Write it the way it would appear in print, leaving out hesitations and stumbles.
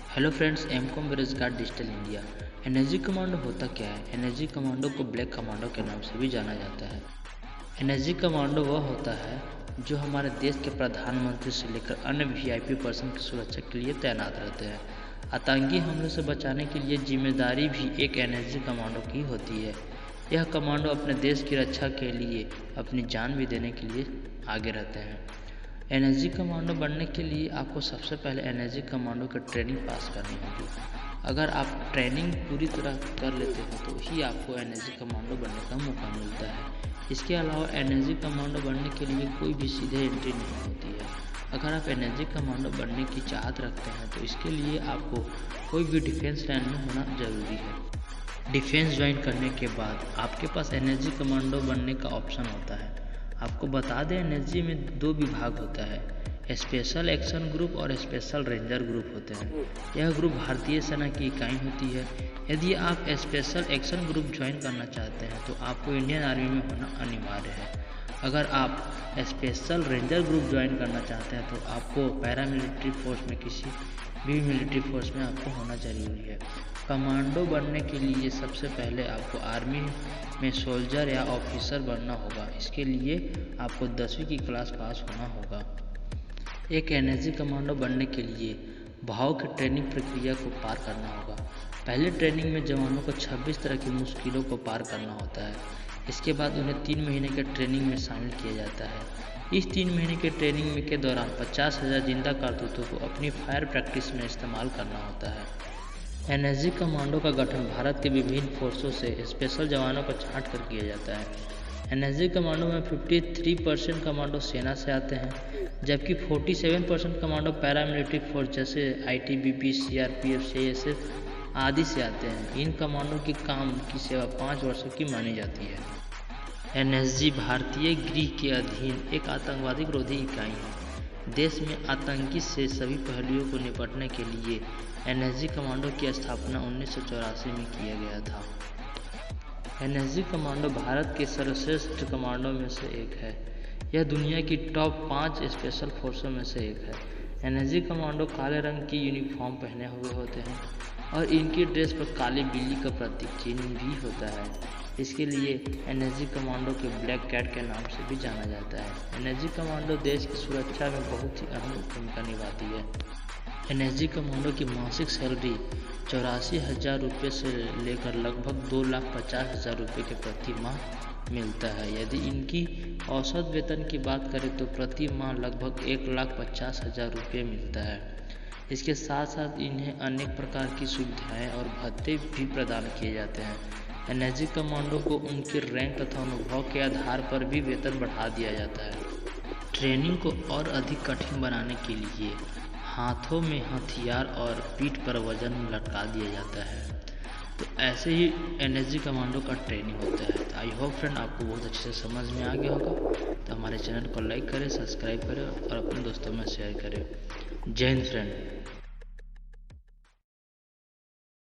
Hello friends, MCom बेरोजगार digital India. Energy commando होता क्या है? एनर्जी कमांडो को ब्लैक कमांडो के नाम से भी जाना जाता है। एनर्जी कमांडो वह होता है जो हमारे देश के प्रधानमंत्री से लेकर अन्य वीआईपी पर्सन की सुरक्षा के लिए तैनात रहते हैं। आतंकी हमलों से बचाने के लिए जिम्मेदारी भी एक एनर्जी कमांडो की होती है। यह कमांडो अपने देश की रक्षा के लिए अपनी जान भी देने के लिए आगे रहते हैं। एनर्जी कमांडो बनने के लिए आपको सबसे पहले एनर्जी कमांडो की ट्रेनिंग पास करनी होगी। अगर आप ट्रेनिंग पूरी तरह कर लेते हो तो ही आपको एनर्जी कमांडो बनने का मौका मिलता है। इसके अलावा एनर्जी कमांडो बनने के लिए कोई भी सीधे एंट्री नहीं होती है। अगर आप एनर्जी कमांडो बनने की चाहत रखते हैं तो इसके लिए आपको कोई भी डिफेंस लाइन में होना जरूरी है। डिफेंस ज्वाइन करने के बाद आपके पास एनर्जी कमांडो बनने का ऑप्शन होता है। आपको बता दें, एनर्जी में दो विभाग होता है, स्पेशल एक्शन ग्रुप और स्पेशल रेंजर ग्रुप होते हैं। यह ग्रुप भारतीय सेना की इकाई होती है। यदि आप स्पेशल एक्शन ग्रुप ज्वाइन करना चाहते हैं तो आपको इंडियन आर्मी में होना अनिवार्य है। अगर आप स्पेशल रेंजर ग्रुप ज्वाइन करना चाहते हैं तो आपको पैरामिलिट्री फोर्स में किसी भी मिलिट्री फोर्स में आपको होना जरूरी है। कमांडो बनने के लिए सबसे पहले आपको आर्मी में सोल्जर या ऑफिसर बनना होगा। इसके लिए आपको 10वीं की क्लास पास होना होगा। एक एनर्जी कमांडो बनने के लिए भाव की ट्रेनिंग प्रक्रिया को पार करना होगा। पहले ट्रेनिंग में जवानों को 26 तरह की मुश्किलों को पार करना होता है। इसके बाद उन्हें 3 महीने के ट्रेनिंग में शामिल किया जाता है। इस 3 महीने के ट्रेनिंग के दौरान 50,000 जिंदा कारतूसों को अपनी फायर प्रैक्टिस में इस्तेमाल करना होता है। एनर्जी कमांडो का गठन भारत के विभिन्न फोर्सों से स्पेशल जवानों को छांट कर किया जाता है। एनर्जी कमांडो में 53% कमांडो सेना से आते हैं, जबकि 47% कमांडो पैरामिलिट्री फोर्स जैसे आईटीबीपी, सीआरपीएफ, सीएसएफ आदि से आते हैं। इन कमांडो की काम की सेवा 5 वर्षों की मानी जाती है। एनएसजी भारतीय गृह के अधीन एक आतंकवादी विरोधी इकाई है। देश में आतंकी से सभी पहलुओं को निपटने के लिए एनएसजी कमांडो की स्थापना 1984 में किया गया था। एनएसजी कमांडो भारत के सर्वश्रेष्ठ कमांडो में से एक है। यह दुनिया की टॉप 5 स्पेशल फोर्सों में से एक है। एनएसजी कमांडो काले रंग की यूनिफॉर्म पहने हुए होते हैं और इनकी ड्रेस पर काली बिल्ली का प्रतीक चिन्ह भी होता है। इसके लिए एनर्जी कमांडो के ब्लैक कैट के नाम से भी जाना जाता है। एनर्जी कमांडो देश की सुरक्षा में बहुत ही अहम भूमिका निभाती है। एनर्जी कमांडो की मासिक सैलरी 84,000 रुपये से लेकर लगभग 2,50,000 रुपये के प्रति माह मिलता है। यदि इनकी औसत वेतन की बात करें तो प्रति माह लगभग 1,50,000 रुपये मिलता है। इसके साथ साथ इन्हें अनेक प्रकार की सुविधाएं और भत्ते भी प्रदान किए जाते हैं। एनर्जी कमांडो को उनके रैंक तथा अनुभव के आधार पर भी वेतन बढ़ा दिया जाता है। ट्रेनिंग को और अधिक कठिन बनाने के लिए हाथों में हथियार और पीठ पर वजन लटका दिया जाता है। तो ऐसे ही एनर्जी कमांडो का ट्रेनिंग होता है। तो आई होप फ्रेंड आपको बहुत अच्छे से समझ में आ गया होगा। तो हमारे चैनल को लाइक करें, सब्सक्राइब करें और अपने दोस्तों में शेयर करें। जय हिंद फ्रेंड।